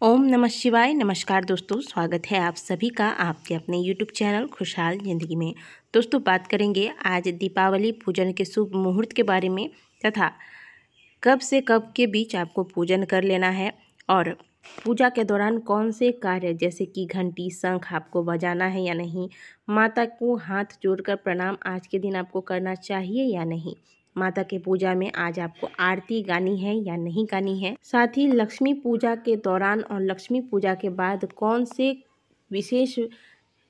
ओम नमः शिवाय। नमस्कार दोस्तों, स्वागत है आप सभी का आपके अपने YouTube चैनल खुशहाल ज़िंदगी में। दोस्तों, बात करेंगे आज दीपावली पूजन के शुभ मुहूर्त के बारे में तथा कब से कब के बीच आपको पूजन कर लेना है और पूजा के दौरान कौन से कार्य जैसे कि घंटी शंख आपको बजाना है या नहीं, माता को हाथ जोड़कर प्रणाम आज के दिन आपको करना चाहिए या नहीं, माता के पूजा में आज आपको आरती गानी है या नहीं गानी है, साथ ही लक्ष्मी पूजा के दौरान और लक्ष्मी पूजा के बाद कौन से विशेष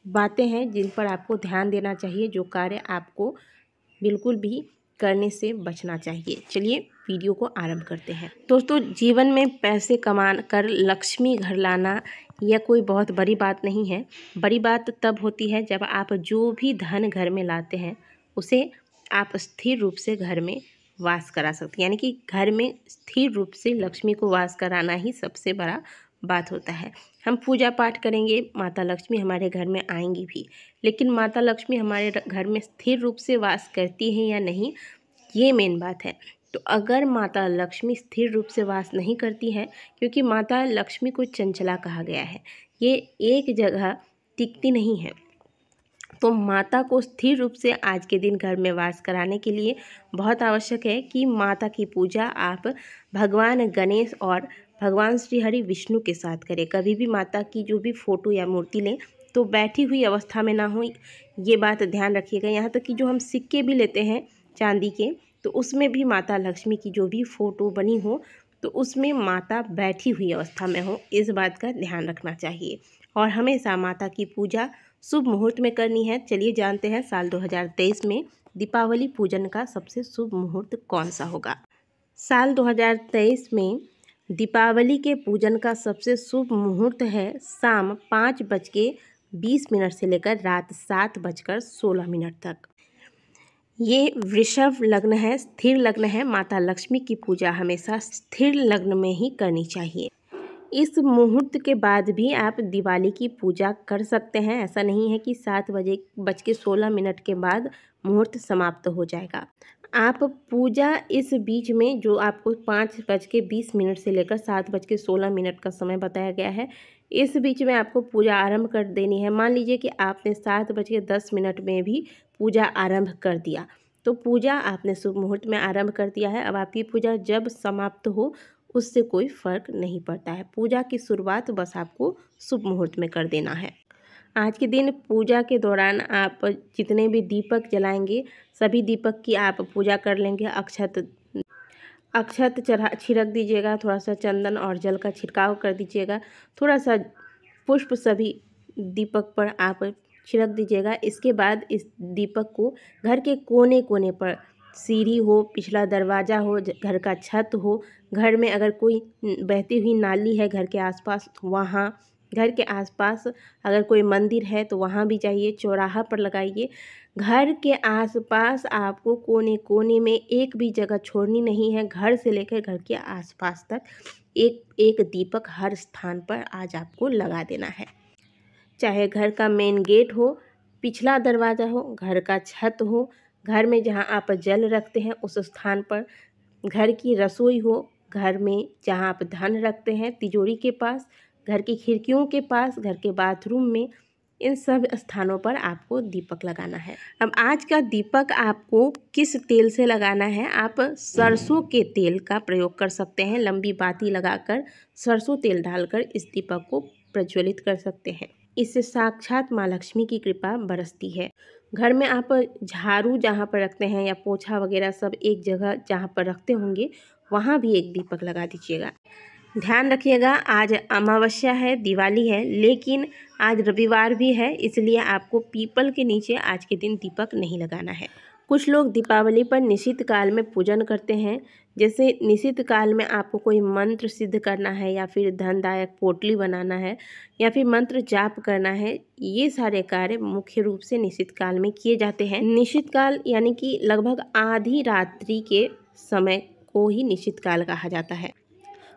बातें हैं जिन पर आपको ध्यान देना चाहिए, जो कार्य आपको बिल्कुल भी करने से बचना चाहिए। चलिए वीडियो को आरंभ करते हैं। दोस्तों, जीवन में पैसे कमा कर लक्ष्मी घर लाना यह कोई बहुत बड़ी बात नहीं है। बड़ी बात तब होती है जब आप जो भी धन घर में लाते हैं उसे आप स्थिर रूप से घर में वास करा सकते हैं, यानी कि घर में स्थिर रूप से लक्ष्मी को वास कराना ही सबसे बड़ा बात होता है। हम पूजा पाठ करेंगे, माता लक्ष्मी हमारे घर में आएंगी भी, लेकिन माता लक्ष्मी हमारे घर में स्थिर रूप से वास करती हैं या नहीं, ये मेन बात है। तो अगर माता लक्ष्मी स्थिर रूप से वास नहीं करती है, क्योंकि माता लक्ष्मी को चंचला कहा गया है, ये एक जगह टिकती नहीं है, तो माता को स्थिर रूप से आज के दिन घर में वास कराने के लिए बहुत आवश्यक है कि माता की पूजा आप भगवान गणेश और भगवान श्री हरि विष्णु के साथ करें। कभी भी माता की जो भी फ़ोटो या मूर्ति लें तो बैठी हुई अवस्था में ना हो, ये बात ध्यान रखिएगा। यहाँ तक कि जो हम सिक्के भी लेते हैं चांदी के, तो उसमें भी माता लक्ष्मी की जो भी फ़ोटो बनी हो तो उसमें माता बैठी हुई अवस्था में हो, इस बात का ध्यान रखना चाहिए। और हमेशा माता की पूजा शुभ मुहूर्त में करनी है। चलिए जानते हैं साल 2023 में दीपावली पूजन का सबसे शुभ मुहूर्त कौन सा होगा। साल 2023 में दीपावली के पूजन का सबसे शुभ मुहूर्त है शाम 5:20 से लेकर रात 7:16 तक। ये वृषभ लग्न है, स्थिर लग्न है। माता लक्ष्मी की पूजा हमेशा स्थिर लग्न में ही करनी चाहिए। इस मुहूर्त के बाद भी आप दिवाली की पूजा कर सकते हैं। ऐसा नहीं है कि 7:16 के बाद मुहूर्त समाप्त हो जाएगा। आप पूजा इस बीच में जो आपको 5:20 से लेकर 7:16 का समय बताया गया है, इस बीच में आपको पूजा आरंभ कर देनी है। मान लीजिए कि आपने 7:10 में भी पूजा आरंभ कर दिया, तो पूजा आपने शुभ मुहूर्त में आरंभ कर दिया है। अब आपकी पूजा जब समाप्त हो उससे कोई फ़र्क नहीं पड़ता है। पूजा की शुरुआत बस आपको शुभ मुहूर्त में कर देना है। आज के दिन पूजा के दौरान आप जितने भी दीपक जलाएंगे, सभी दीपक की आप पूजा कर लेंगे। अक्षत छिड़क दीजिएगा, थोड़ा सा चंदन और जल का छिड़काव कर दीजिएगा, थोड़ा सा पुष्प सभी दीपक पर आप छिड़क दीजिएगा। इसके बाद इस दीपक को घर के कोने कोने पर, सीढ़ी हो, पिछला दरवाज़ा हो, घर का छत हो, घर में अगर कोई बहती हुई नाली है घर के आसपास, वहाँ, घर के आसपास अगर कोई मंदिर है तो वहाँ भी जाइए, चौराहा पर लगाइए। घर के आसपास आपको कोने कोने में एक भी जगह छोड़नी नहीं है। घर से लेकर घर के आसपास तक एक एक दीपक हर स्थान पर आज आपको लगा देना है। चाहे घर का मेन गेट हो, पिछला दरवाज़ा हो, घर का छत हो, घर में जहाँ आप जल रखते हैं उस स्थान पर, घर की रसोई हो, घर में जहाँ आप धन रखते हैं तिजोरी के पास, घर की खिड़कियों के पास, घर के बाथरूम में, इन सब स्थानों पर आपको दीपक लगाना है। अब आज का दीपक आपको किस तेल से लगाना है? आप सरसों के तेल का प्रयोग कर सकते हैं। लंबी बाती लगाकर सरसों तेल डालकर इस दीपक को प्रज्वलित कर सकते हैं। इससे साक्षात माँ लक्ष्मी की कृपा बरसती है। घर में आप झाड़ू जहाँ पर रखते हैं या पोछा वगैरह सब एक जगह जहाँ पर रखते होंगे, वहाँ भी एक दीपक लगा दीजिएगा। ध्यान रखिएगा, आज अमावस्या है, दिवाली है, लेकिन आज रविवार भी है, इसलिए आपको पीपल के नीचे आज के दिन दीपक नहीं लगाना है। कुछ लोग दीपावली पर निशित काल में पूजन करते हैं। जैसे निशित काल में आपको कोई मंत्र सिद्ध करना है या फिर धनदायक पोटली बनाना है या फिर मंत्र जाप करना है, ये सारे कार्य मुख्य रूप से निशित काल में किए जाते हैं। निशित काल यानी कि लगभग आधी रात्रि के समय को ही निशित काल कहा जाता है।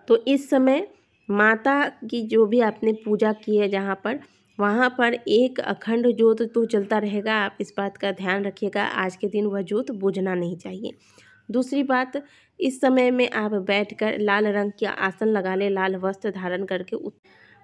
तो इस समय माता की जो भी आपने पूजा की है जहाँ पर, वहाँ पर एक अखंड ज्योत तो जलता रहेगा। आप इस बात का ध्यान रखिएगा, आज के दिन वह ज्योत बुझना नहीं चाहिए। दूसरी बात, इस समय में आप बैठकर लाल रंग के आसन लगा लें, लाल वस्त्र धारण करके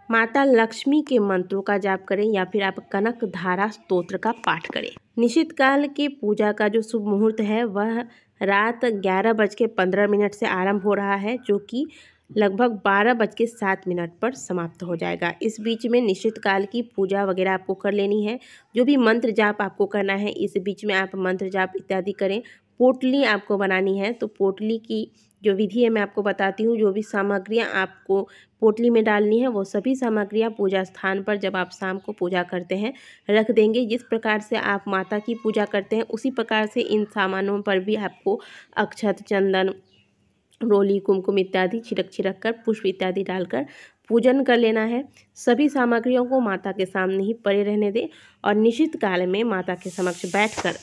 माता लक्ष्मी के मंत्रों का जाप करें या फिर आप कनक धारा स्तोत्र का पाठ करें। निश्चित काल की पूजा का जो शुभ मुहूर्त है वह रात 11:15 से आरंभ हो रहा है, जो कि लगभग 12:07 पर समाप्त हो जाएगा। इस बीच में निश्चित काल की पूजा वगैरह आपको कर लेनी है। जो भी मंत्र जाप आपको करना है इस बीच में आप मंत्र जाप इत्यादि करें। पोटली आपको बनानी है, तो पोटली की जो विधि है मैं आपको बताती हूँ। जो भी सामग्रियाँ आपको पोटली में डालनी है वो सभी सामग्रियाँ पूजा स्थान पर जब आप शाम को पूजा करते हैं रख देंगे। जिस प्रकार से आप माता की पूजा करते हैं उसी प्रकार से इन सामानों पर भी आपको अक्षत, चंदन, रोली, कुमकुम इत्यादि छिड़क कर पुष्प इत्यादि डालकर पूजन कर लेना है। सभी सामग्रियों को माता के सामने ही पड़े रहने दें और निश्चित काल में माता के समक्ष बैठकर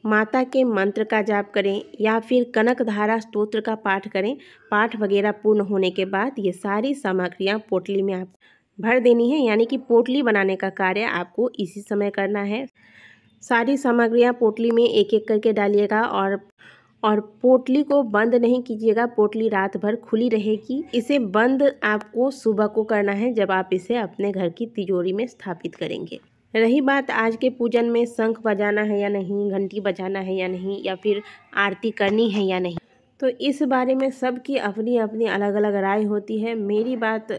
माता के मंत्र का जाप करें या फिर कनक धारा स्तोत्र का पाठ करें। पाठ वगैरह पूर्ण होने के बाद ये सारी सामग्रियां पोटली में आप भर देनी है, यानी कि पोटली बनाने का कार्य आपको इसी समय करना है। सारी सामग्रियां पोटली में एक एक करके डालिएगा और पोटली को बंद नहीं कीजिएगा। पोटली रात भर खुली रहेगी। इसे बंद आपको सुबह को करना है जब आप इसे अपने घर की तिजोरी में स्थापित करेंगे। रही बात आज के पूजन में शंख बजाना है या नहीं, घंटी बजाना है या नहीं, या फिर आरती करनी है या नहीं, तो इस बारे में सबकी अपनी अपनी अलग अलग राय होती है। मेरी बात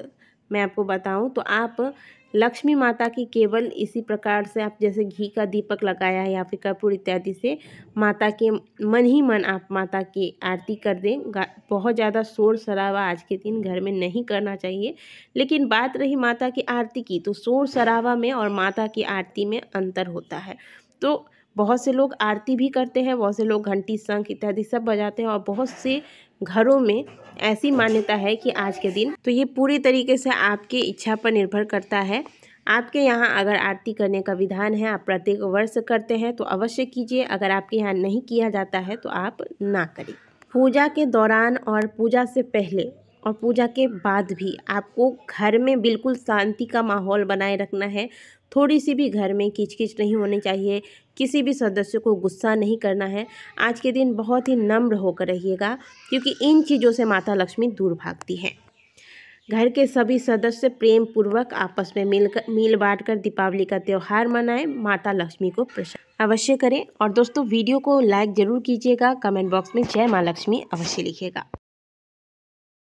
मैं आपको बताऊं तो आप लक्ष्मी माता की केवल इसी प्रकार से आप जैसे घी का दीपक लगाया है या फिर कपूर इत्यादि से माता के मन ही मन आप माता की आरती कर दें। बहुत ज़्यादा शोर शराबा आज के दिन घर में नहीं करना चाहिए। लेकिन बात रही माता की आरती की, तो शोर शराबा में और माता की आरती में अंतर होता है। तो बहुत से लोग आरती भी करते हैं, बहुत से लोग घंटी, शंख इत्यादि सब बजाते हैं और बहुत से घरों में ऐसी मान्यता है कि आज के दिन, तो ये पूरी तरीके से आपकी इच्छा पर निर्भर करता है। आपके यहाँ अगर आरती करने का विधान है, आप प्रत्येक वर्ष करते हैं तो अवश्य कीजिए। अगर आपके यहाँ नहीं किया जाता है तो आप ना करें। पूजा के दौरान और पूजा से पहले और पूजा के बाद भी आपको घर में बिल्कुल शांति का माहौल बनाए रखना है। थोड़ी सी भी घर में किचकिच नहीं होनी चाहिए। किसी भी सदस्य को गुस्सा नहीं करना है। आज के दिन बहुत ही नम्र होकर रहिएगा, क्योंकि इन चीज़ों से माता लक्ष्मी दूर भागती हैं। घर के सभी सदस्य प्रेम पूर्वक आपस में मिल बांट कर दीपावली का त्यौहार मनाएं। माता लक्ष्मी को प्रसन्न अवश्य करें। और दोस्तों वीडियो को लाइक ज़रूर कीजिएगा। कमेंट बॉक्स में जय माँ लक्ष्मी अवश्य लिखिएगा।